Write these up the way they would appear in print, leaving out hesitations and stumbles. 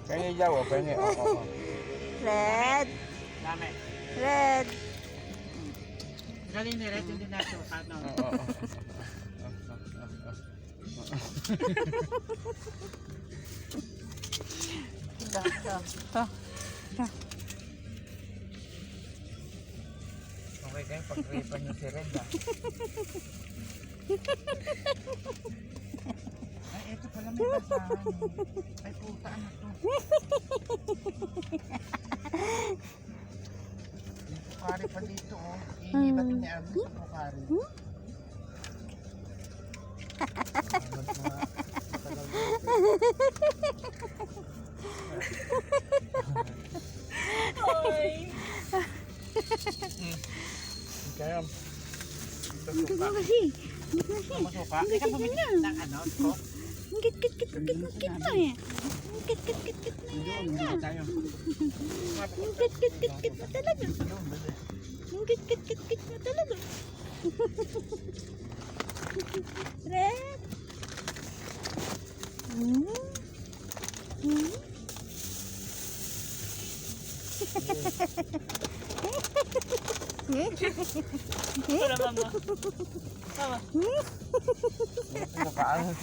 Pengi jauh, pengi. Oh. Red. Dami. Red. Galing ni Red, hindi natin ano. Okay kayo, pag-ripan niyo si Red ah. Ay, eto pala may basahan. Ay, puta, ano to? May pukari pa dito, oh. Iingi ba ito ni Arvin sa pukari? Oy. Kaya, Hindi mo kasi. Masuka? Hindi ka bumili ng ano? Ko? Kit na eh. Kit na yan. Hindi tayo. Kit na talaga. Kit na talaga. Red. Para mama. Mama. nakaan.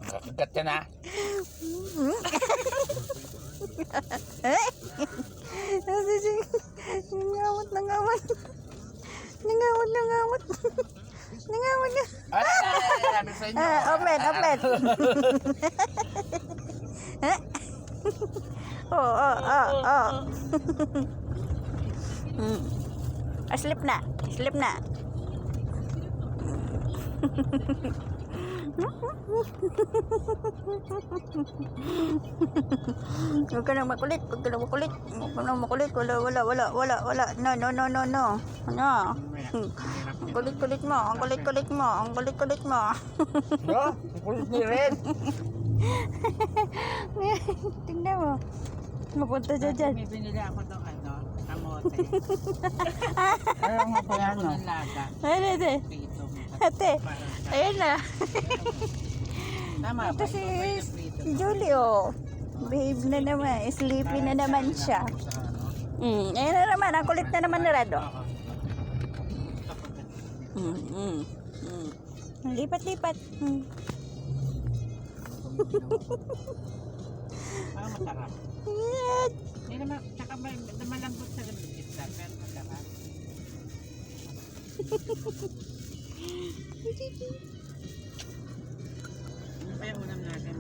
Kagat ka na. Nangamot. Ay, sabi sa inyo. Open. Oh. Sleep na. Huwag ka nang makulit. Wala. No. Ano? Ang kulit-kulit mo. No? Ang kulit ni Red. Tingnan mo. Mapunta dyan. May binili ako ng ano, kamote. Ayaw nga pala, Ako no? ng laga. Ate. Prito. Ate. Ayun na. Tama Ito ba? si Ito ba yung prito? Julio. Behave na naman. Sleepy na naman siya. Ayun na naman. Ang kulit na naman ni Rado. Lipat. Ah, masarap. Yan. Hindi naman, tsaka malambot sa gitna, pero masarap. Ano pa yung ulam natin?